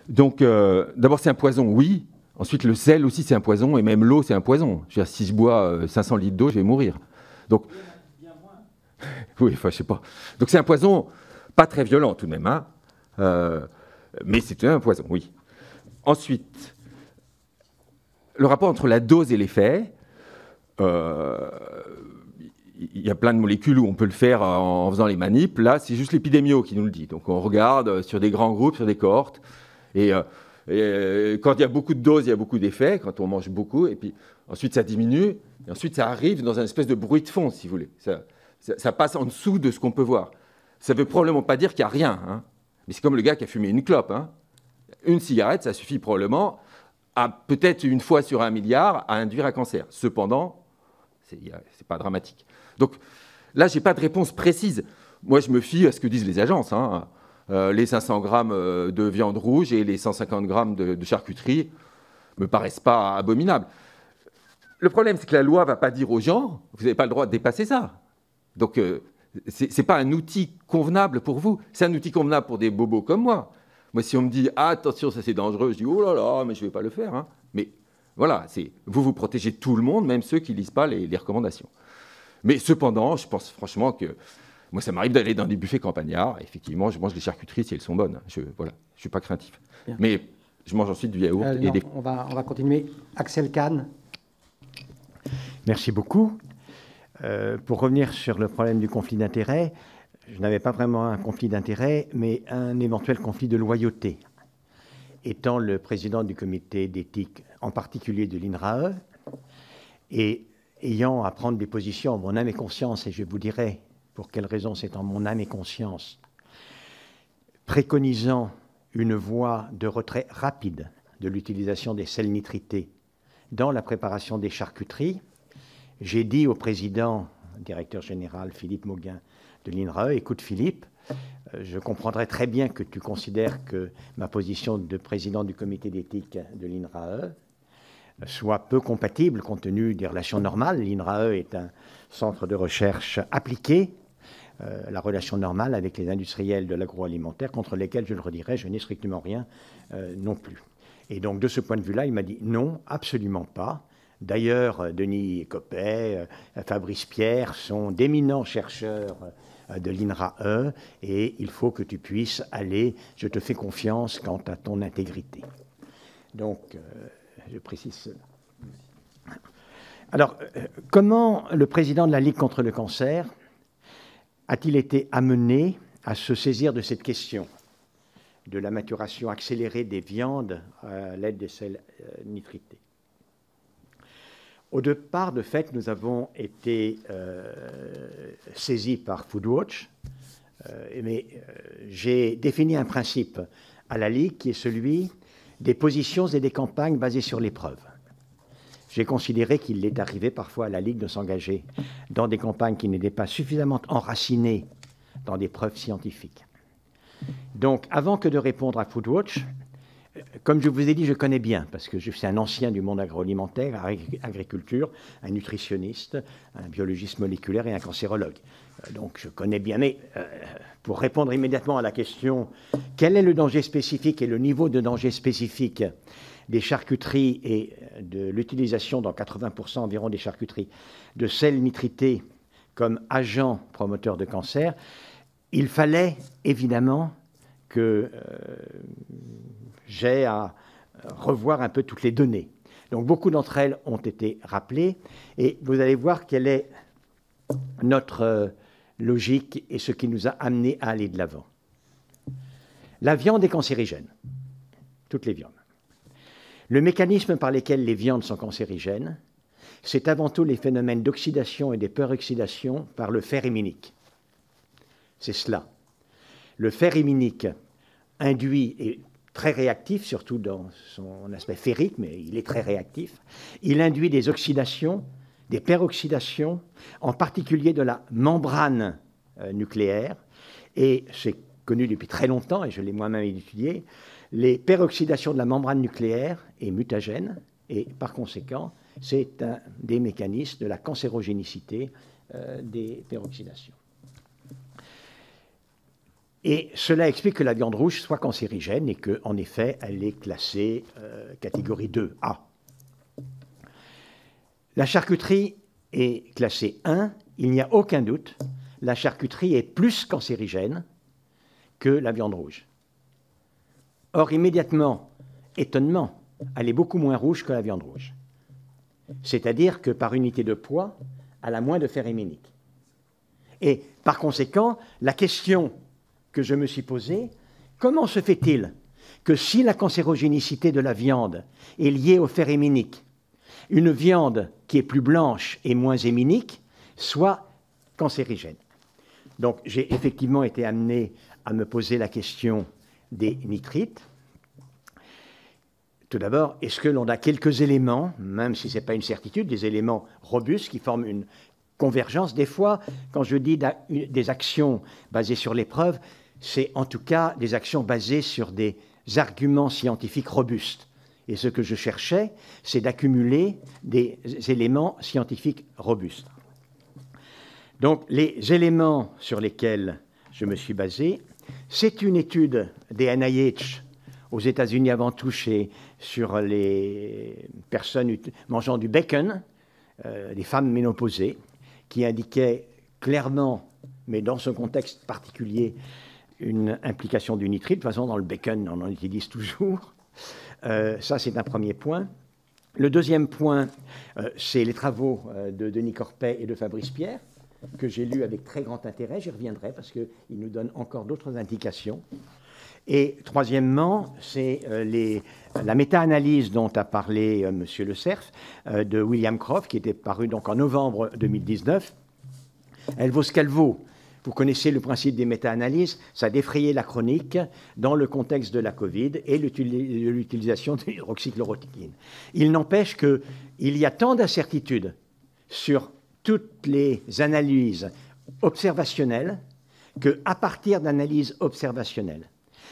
Donc, d'abord, c'est un poison, oui. Ensuite, le sel aussi, c'est un poison. Et même l'eau, c'est un poison. Je veux dire, si je bois 500 litres d'eau, je vais mourir. Donc, oui, enfin, je sais pas. Donc, c'est un poison pas très violent, tout de même. Hein. Mais c'est un poison, oui. Ensuite, le rapport entre la dose et l'effet. Il y a plein de molécules où on peut le faire en faisant les manips. Là, c'est juste l'épidémio qui nous le dit. Donc, on regarde sur des grands groupes, sur des cohortes. Et quand il y a beaucoup de doses, il y a beaucoup d'effets, quand on mange beaucoup. Et puis, ensuite, ça diminue. Et ensuite, ça arrive dans un espèce de bruit de fond, si vous voulez. Ça passe en dessous de ce qu'on peut voir. Ça ne veut probablement pas dire qu'il n'y a rien. Hein. Mais c'est comme le gars qui a fumé une clope. Hein. Une cigarette, ça suffit probablement, peut-être une fois sur 1 milliard, à induire un cancer. Cependant, ce n'est pas dramatique. Donc là, je n'ai pas de réponse précise. Moi, je me fie à ce que disent les agences. Hein. Les 500 grammes de viande rouge et les 150 grammes de charcuterie ne me paraissent pas abominables. Le problème, c'est que la loi ne va pas dire aux gens, vous n'avez pas le droit de dépasser ça. Donc, ce n'est pas un outil convenable pour vous. C'est un outil convenable pour des bobos comme moi. Moi, si on me dit, ah, attention, ça c'est dangereux, je dis, oh là là, mais je ne vais pas le faire. Hein. Mais voilà, vous protégez tout le monde, même ceux qui ne lisent pas les recommandations. Mais cependant, je pense franchement que moi, ça m'arrive d'aller dans des buffets campagnards. Effectivement, je mange des charcuteries si elles sont bonnes. Je ne suis pas craintif. Bien. Mais je mange ensuite du yaourt. Non, on va continuer. Axel Kahn. Merci beaucoup. Pour revenir sur le problème du conflit d'intérêts, je n'avais pas vraiment un conflit d'intérêts, mais un éventuel conflit de loyauté. Étant le président du comité d'éthique, en particulier de l'INRAE, et ayant à prendre des positions en mon âme et conscience, et je vous dirai pour quelles raisons c'est en mon âme et conscience, préconisant une voie de retrait rapide de l'utilisation des sels nitrités dans la préparation des charcuteries, j'ai dit au président, directeur général Philippe Mauguin de l'INRAE, écoute Philippe, je comprendrais très bien que tu considères que ma position de président du comité d'éthique de l'INRAE soit peu compatible compte tenu des relations normales. L'INRAE est un centre de recherche appliqué, la relation normale avec les industriels de l'agroalimentaire, contre lesquels, je le redirai, je n'ai strictement rien non plus. Et donc, de ce point de vue-là, il m'a dit non, absolument pas. D'ailleurs, Denis Coppet, Fabrice Pierre sont d'éminents chercheurs de l'INRAE et il faut que tu puisses aller, je te fais confiance quant à ton intégrité. Donc, je précise cela. Alors, comment le président de la Ligue contre le cancer a-t-il été amené à se saisir de cette question de la maturation accélérée des viandes à l'aide des sels nitrités? Au départ, de fait, nous avons été saisis par Foodwatch, mais j'ai défini un principe à la Ligue qui est celui des positions et des campagnes basées sur les preuves. J'ai considéré qu'il est arrivé parfois à la Ligue de s'engager dans des campagnes qui n'étaient pas suffisamment enracinées dans des preuves scientifiques. Donc, avant que de répondre à Foodwatch, comme je vous ai dit, je connais bien, parce que je suis un ancien du monde agroalimentaire, agriculture, un nutritionniste, un biologiste moléculaire et un cancérologue. Donc je connais bien, mais pour répondre immédiatement à la question, quel est le danger spécifique et le niveau de danger spécifique des charcuteries et de l'utilisation dans 80% environ des charcuteries de sels nitrités comme agent promoteur de cancer, il fallait évidemment que j'ai à revoir un peu toutes les données. Donc beaucoup d'entre elles ont été rappelées et vous allez voir quelle est notre logique et ce qui nous a amené à aller de l'avant. La viande est cancérigène, toutes les viandes. Le mécanisme par lesquels les viandes sont cancérigènes, c'est avant tout les phénomènes d'oxydation et de peroxydation par le fer héminique. C'est cela. Le fer héminique induit et très réactif, surtout dans son aspect ferrique, mais il est très réactif. Il induit des oxydations, des peroxydations, en particulier de la membrane nucléaire. Et c'est connu depuis très longtemps, et je l'ai moi-même étudié, les peroxydations de la membrane nucléaire est mutagène, et par conséquent, c'est un des mécanismes de la cancérogénicité des peroxydations. Et cela explique que la viande rouge soit cancérigène et qu'en effet, elle est classée catégorie 2A. La charcuterie est classée 1. Il n'y a aucun doute, la charcuterie est plus cancérigène que la viande rouge. Or, immédiatement, étonnement, elle est beaucoup moins rouge que la viande rouge. C'est-à-dire que par unité de poids, elle a moins de fer héminique. Et par conséquent, la question que je me suis posée, comment se fait-il que si la cancérogénicité de la viande est liée au fer héminique, une viande qui est plus blanche et moins héminique soit cancérigène? Donc j'ai effectivement été amené à me poser la question des nitrites. Tout d'abord, est-ce que l'on a quelques éléments, même si ce n'est pas une certitude, des éléments robustes qui forment une convergence? Des fois, quand je dis des actions basées sur les preuves, c'est en tout cas des actions basées sur des arguments scientifiques robustes. Et ce que je cherchais, c'est d'accumuler des éléments scientifiques robustes. Donc, les éléments sur lesquels je me suis basé, c'est une étude des NIH aux États-Unis avant tout sur les personnes mangeant du bacon, les femmes ménopausées, qui indiquait clairement, mais dans ce contexte particulier, une implication du nitrite. De toute façon, dans le bacon, on en utilise toujours. Ça, c'est un premier point. Le deuxième point, c'est les travaux de Denis Corpet et de Fabrice Pierre, que j'ai lus avec très grand intérêt. J'y reviendrai parce qu'ils nous donnent encore d'autres indications. Et troisièmement, c'est la méta-analyse dont a parlé M. Le Cerf, de William Croft, qui était paru donc en novembre 2019. Elle vaut ce qu'elle vaut. Vous connaissez le principe des méta-analyses, ça a défrayé la chronique dans le contexte de la Covid et l'utilisation de l'hydroxychloroquine. Il n'empêche qu'il y a tant d'incertitudes sur toutes les analyses observationnelles qu'à partir d'analyses observationnelles,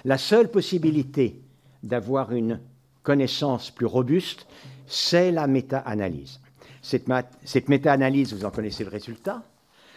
la seule possibilité d'avoir une connaissance plus robuste, c'est la méta-analyse. Cette méta-analyse, vous en connaissez le résultat.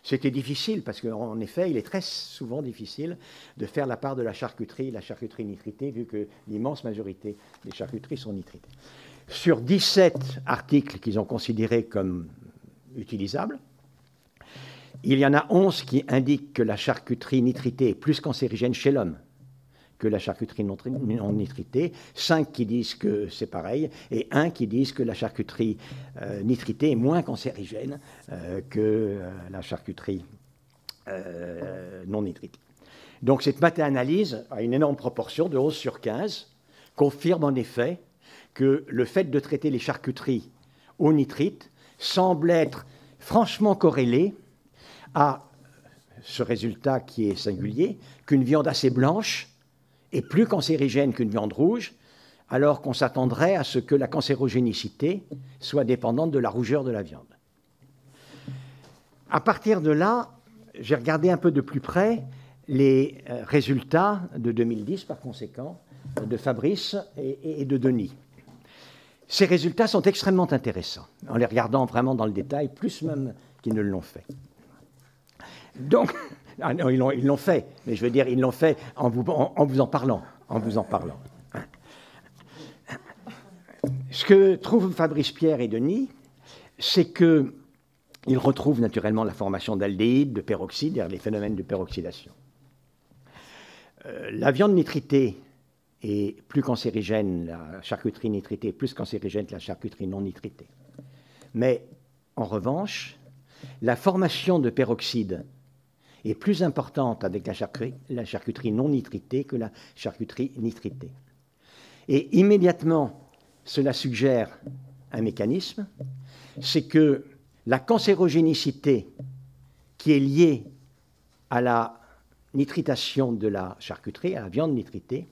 C'était difficile parce qu'en effet, il est très souvent difficile de faire la part de la charcuterie nitritée, vu que l'immense majorité des charcuteries sont nitritées. Sur 17 articles qu'ils ont considérés comme utilisables, il y en a 11 qui indiquent que la charcuterie nitritée est plus cancérigène chez l'homme que la charcuterie non nitritée, 5 qui disent que c'est pareil, et 1 qui disent que la charcuterie nitritée est moins cancérigène que la charcuterie non nitritée. Donc cette méta-analyse, à une énorme proportion de 11 sur 15, confirme en effet que le fait de traiter les charcuteries au nitrite semble être franchement corrélé à ce résultat qui est singulier, qu'une viande assez blanche est plus cancérigène qu'une viande rouge, alors qu'on s'attendrait à ce que la cancérogénicité soit dépendante de la rougeur de la viande. À partir de là, j'ai regardé un peu de plus près les résultats de 2010, par conséquent, de Fabrice et de Denis. Ces résultats sont extrêmement intéressants, en les regardant vraiment dans le détail, plus même qu'ils ne l'ont fait. Donc, ah non, ils l'ont fait, mais je veux dire, ils l'ont fait en vous en parlant. Ce que trouvent Fabrice Pierre et Denis, c'est qu'ils retrouvent naturellement la formation d'aldéhyde, de peroxyde, les phénomènes de peroxydation. La viande nitritée est plus cancérigène, la charcuterie nitritée est plus cancérigène que la charcuterie non nitritée. Mais en revanche, la formation de peroxyde est plus importante avec la charcuterie non nitritée que la charcuterie nitritée. Et immédiatement, cela suggère un mécanisme, c'est que la cancérogénicité qui est liée à la nitritation de la charcuterie, à la viande nitritée,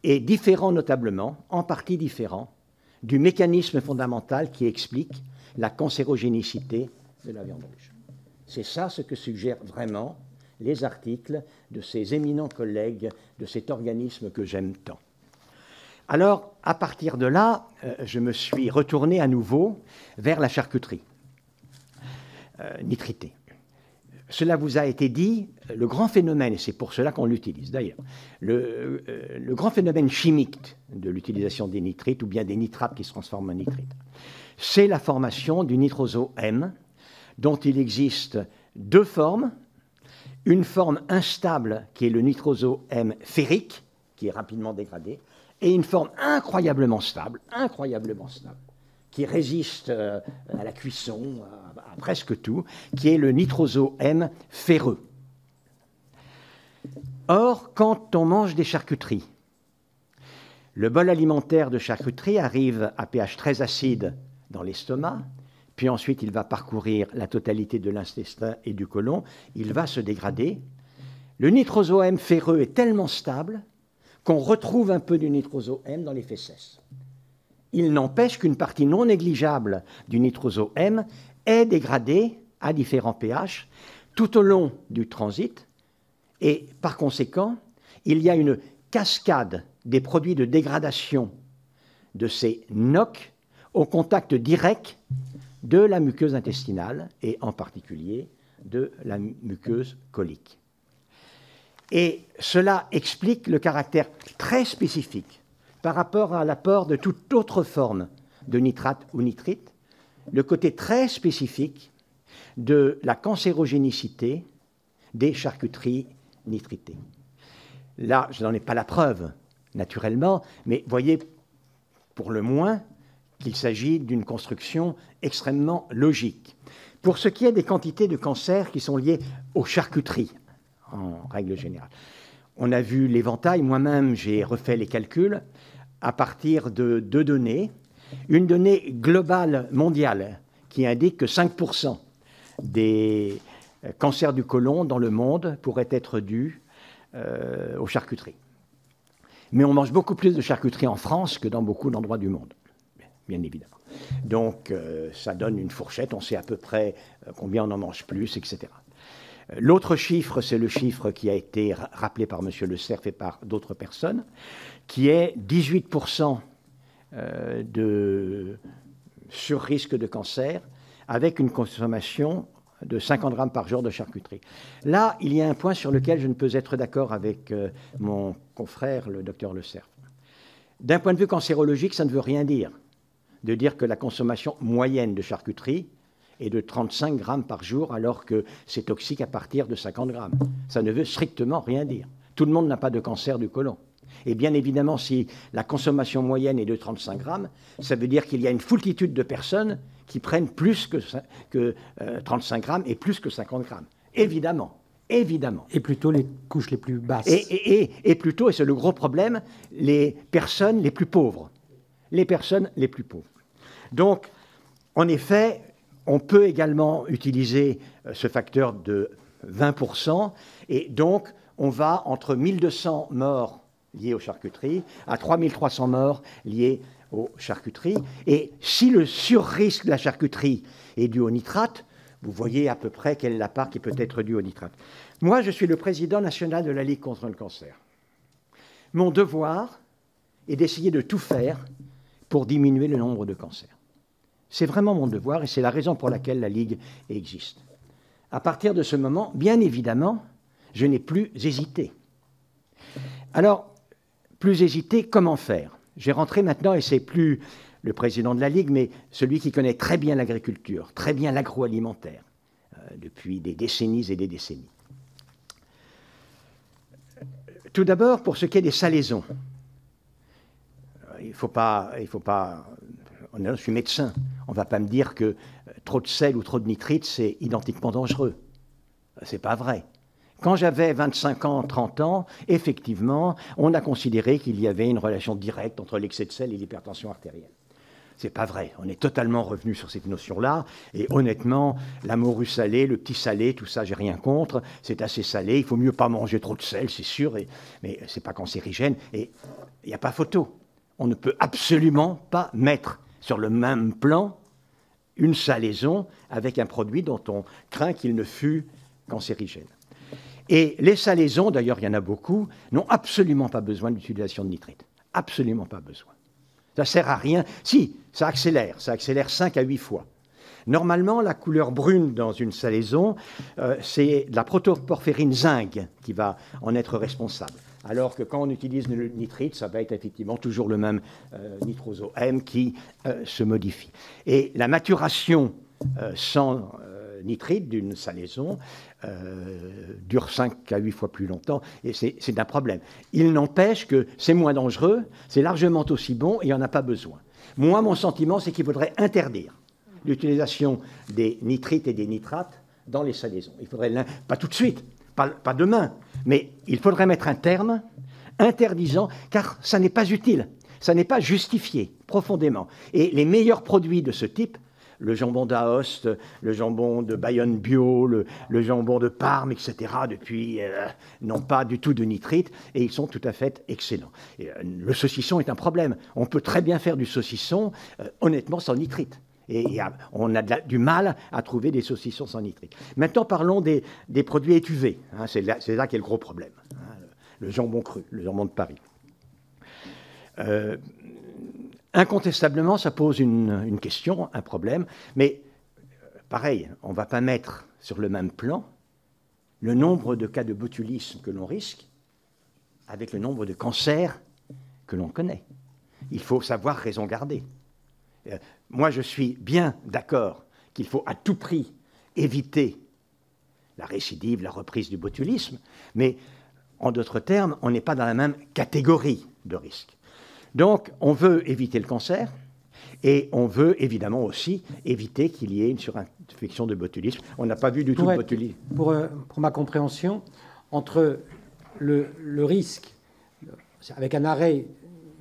est différent notablement, en partie différent, du mécanisme fondamental qui explique la cancérogénicité de la viande rouge. C'est ça ce que suggèrent vraiment les articles de ces éminents collègues de cet organisme que j'aime tant. Alors, à partir de là, je me suis retourné à nouveau vers la charcuterie nitritée. cela vous a été dit, le grand phénomène, et c'est pour cela qu'on l'utilise d'ailleurs, le grand phénomène chimique de l'utilisation des nitrites ou bien des nitrates qui se transforment en nitrites, c'est la formation du nitroso-M, dont il existe deux formes. Une forme instable qui est le nitroso-M ferrique, qui est rapidement dégradé, et une forme incroyablement stable, qui résiste à la cuisson, à presque tout, qui est le nitroso-M ferreux. Or, quand on mange des charcuteries, le bol alimentaire de charcuterie arrive à pH très acide dans l'estomac, puis ensuite il va parcourir la totalité de l'intestin et du côlon, il va se dégrader. Le nitroso-M ferreux est tellement stable qu'on retrouve un peu du nitroso-M dans les fesses. Il n'empêche qu'une partie non négligeable du nitroso-M est dégradée à différents pH tout au long du transit, et par conséquent, il y a une cascade des produits de dégradation de ces NOx au contact direct de la muqueuse intestinale et en particulier de la muqueuse colique. Et cela explique le caractère très spécifique par rapport à l'apport de toute autre forme de nitrate ou nitrite, le côté très spécifique de la cancérogénicité des charcuteries nitritées. Là, je n'en ai pas la preuve, naturellement, mais voyez pour le moins qu'il s'agit d'une construction extrêmement logique. Pour ce qui est des quantités de cancer qui sont liées aux charcuteries, en règle générale, on a vu l'éventail. Moi-même, j'ai refait les calculs à partir de deux données. Une donnée globale mondiale qui indique que 5% des cancers du côlon dans le monde pourraient être dus aux charcuteries. Mais on mange beaucoup plus de charcuteries en France que dans beaucoup d'endroits du monde, bien évidemment. Donc, ça donne une fourchette, on sait à peu près combien on en mange plus, etc. L'autre chiffre, c'est le chiffre qui a été rappelé par M. Le Cerf et par d'autres personnes, qui est 18% de surrisque de cancer avec une consommation de 50 grammes par jour de charcuterie. Là, il y a un point sur lequel je ne peux être d'accord avec mon confrère, le docteur Le Cerf. D'un point de vue cancérologique, ça ne veut rien dire de dire que la consommation moyenne de charcuterie est de 35 grammes par jour, alors que c'est toxique à partir de 50 grammes. Ça ne veut strictement rien dire. Tout le monde n'a pas de cancer du côlon. Et bien évidemment, si la consommation moyenne est de 35 grammes, ça veut dire qu'il y a une foultitude de personnes qui prennent plus que 35 grammes et plus que 50 grammes. Évidemment. Évidemment. Et plutôt les couches les plus basses. Et plutôt, et c'est le gros problème, les personnes les plus pauvres. Les personnes les plus pauvres. Donc, en effet, on peut également utiliser ce facteur de 20%, et donc on va entre 1200 morts liées aux charcuteries à 3300 morts liées aux charcuteries. Et si le surrisque de la charcuterie est dû au nitrate, vous voyez à peu près quelle est la part qui peut être due au nitrate. Moi, je suis le président national de la Ligue contre le cancer. Mon devoir est d'essayer de tout faire pour diminuer le nombre de cancers. C'est vraiment mon devoir et c'est la raison pour laquelle la Ligue existe. À partir de ce moment, bien évidemment, je n'ai plus hésité. Alors, plus hésité, comment faire? J'ai rentré maintenant, et c'est plus le président de la Ligue, mais celui qui connaît très bien l'agriculture, très bien l'agroalimentaire, depuis des décennies et des décennies. Tout d'abord, pour ce qui est des salaisons, il faut pas, je suis médecin, on ne va pas me dire que trop de sel ou trop de nitrite, c'est identiquement dangereux. Ce n'est pas vrai. Quand j'avais 25 ans, 30 ans, effectivement, on a considéré qu'il y avait une relation directe entre l'excès de sel et l'hypertension artérielle. Ce n'est pas vrai. On est totalement revenu sur cette notion-là. Et honnêtement, la morue salée, le petit salé, tout ça, j'ai rien contre. C'est assez salé. Il ne faut mieux pas manger trop de sel, c'est sûr. Mais ce n'est pas cancérigène. Et il n'y a pas photo. On ne peut absolument pas mettre sur le même plan une salaison avec un produit dont on craint qu'il ne fût cancérigène. Et les salaisons, d'ailleurs il y en a beaucoup, n'ont absolument pas besoin d'utilisation de nitrite. Absolument pas besoin. Ça ne sert à rien. Si, ça accélère 5 à 8 fois. Normalement, la couleur brune dans une salaison, c'est de la protoporphyrine zinc qui va en être responsable. Alors que quand on utilise le nitrite, ça va être effectivement toujours le même nitroso-M qui se modifie. Et la maturation sans nitrite d'une salaison dure 5 à 8 fois plus longtemps, et c'est un problème. Il n'empêche que c'est moins dangereux, c'est largement aussi bon, et il n'y en a pas besoin. Moi, mon sentiment, c'est qu'il faudrait interdire l'utilisation des nitrites et des nitrates dans les salaisons. Il faudrait, pas tout de suite, pas demain, mais il faudrait mettre un terme interdisant, car ça n'est pas utile, ça n'est pas justifié profondément. Et les meilleurs produits de ce type, le jambon d'Aoste, le jambon de Bayonne bio, le jambon de Parme, etc., depuis, n'ont pas du tout de nitrite, et ils sont tout à fait excellents. Et, le saucisson est un problème. On peut très bien faire du saucisson, honnêtement, sans nitrite. Et on a du mal à trouver des saucissons sans nitrite. Maintenant, parlons des produits étuvés. Hein, c'est là qu'est le gros problème. Hein, le jambon cru, le jambon de Paris. Incontestablement, ça pose une question, un problème. Mais pareil, on ne va pas mettre sur le même plan le nombre de cas de botulisme que l'on risque avec le nombre de cancers que l'on connaît. Il faut savoir raison garder. Moi, je suis bien d'accord qu'il faut à tout prix éviter la récidive, la reprise du botulisme, mais en d'autres termes, on n'est pas dans la même catégorie de risque. Donc, on veut éviter le cancer et on veut évidemment aussi éviter qu'il y ait une surinfection de botulisme. On n'a pas vu du tout de botulisme. Pour ma compréhension, entre le risque, avec un arrêt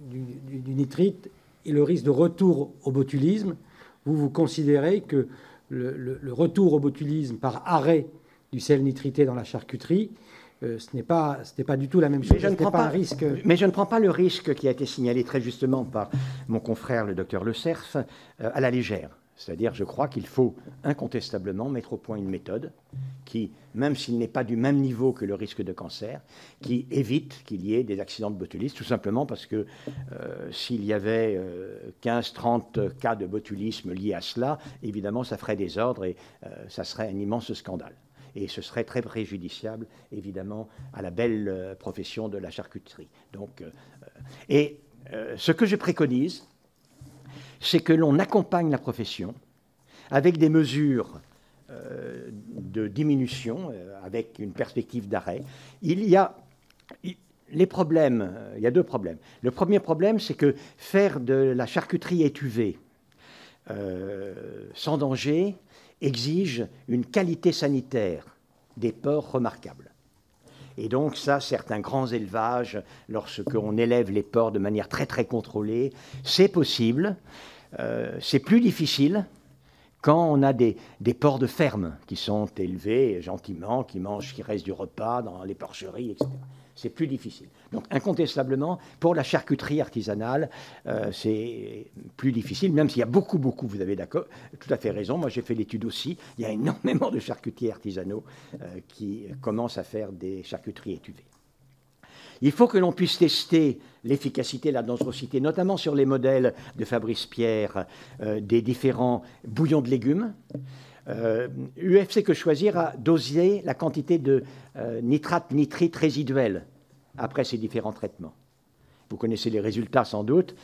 du nitrite, et le risque de retour au botulisme, vous considérez que le retour au botulisme par arrêt du sel nitrité dans la charcuterie, ce n'est pas du tout la même chose. Mais je ne prends pas le risque qui a été signalé très justement par mon confrère, le docteur Le Cerf, à la légère. C'est-à-dire, je crois qu'il faut incontestablement mettre au point une méthode qui, même s'il n'est pas du même niveau que le risque de cancer, qui évite qu'il y ait des accidents de botulisme, tout simplement parce que s'il y avait 15-30 cas de botulisme liés à cela, évidemment, ça ferait des ordres et ça serait un immense scandale. Et ce serait très préjudiciable, évidemment, à la belle profession de la charcuterie. Donc, ce que je préconise, c'est que l'on accompagne la profession avec des mesures de diminution, avec une perspective d'arrêt. Il y a deux problèmes. Le premier problème, c'est que faire de la charcuterie étuvée sans danger exige une qualité sanitaire des porcs remarquable. Et donc ça, certains grands élevages, lorsqu'on élève les porcs de manière très très contrôlée, c'est possible. C'est plus difficile quand on a des porcs de ferme qui sont élevés gentiment, qui mangent, qui restent du repas dans les porcheries, etc. C'est plus difficile. Donc incontestablement, pour la charcuterie artisanale, c'est plus difficile, même s'il y a beaucoup, vous avez tout à fait raison, moi j'ai fait l'étude aussi, il y a énormément de charcutiers artisanaux qui commencent à faire des charcuteries étuvées. Il faut que l'on puisse tester l'efficacité, la dangerosité, notamment sur les modèles de Fabrice Pierre des différents bouillons de légumes. UFC Que Choisir a dosé la quantité de nitrite résiduel après ces différents traitements. Vous connaissez les résultats sans doute.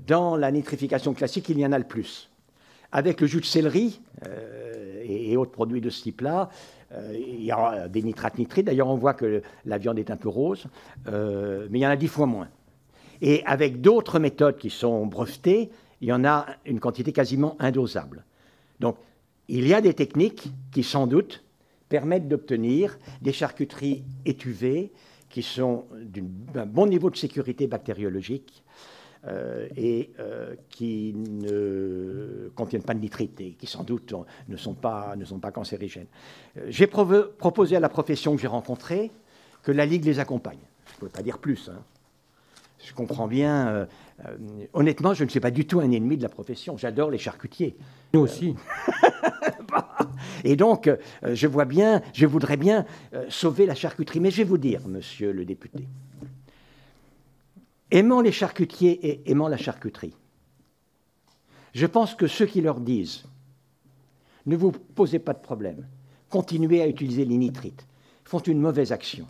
Dans la nitrification classique, il y en a le plus. Avec le jus de céleri et autres produits de ce type-là, il y a des nitrates nitrites. D'ailleurs, on voit que la viande est un peu rose, mais il y en a 10 fois moins. Et avec d'autres méthodes qui sont brevetées, il y en a une quantité quasiment indosable. Donc, il y a des techniques qui, sans doute, permettent d'obtenir des charcuteries étuvées qui sont d'un bon niveau de sécurité bactériologique et qui ne contiennent pas de nitrite et qui, sans doute, ne sont pas cancérigènes. J'ai proposé à la profession que j'ai rencontrée que la Ligue les accompagne. Je ne peux pas dire plus, hein. Je comprends bien. Honnêtement, je ne suis pas du tout un ennemi de la profession. J'adore les charcutiers. Nous aussi. Et donc, je voudrais bien sauver la charcuterie. Mais je vais vous dire, monsieur le député, aimant les charcutiers et aimant la charcuterie, je pense que ceux qui leur disent ne vous posez pas de problème. Continuez à utiliser les nitrites. Ils font une mauvaise action.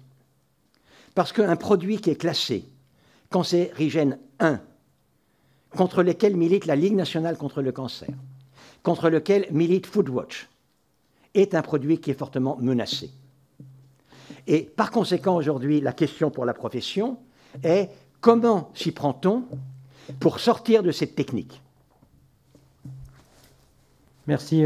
Parce qu'un produit qui est classé cancérigène 1, contre lequel milite la Ligue nationale contre le cancer, contre lequel milite Foodwatch, est un produit qui est fortement menacé. Et par conséquent, aujourd'hui, la question pour la profession est comment s'y prend-on pour sortir de cette technique? Merci.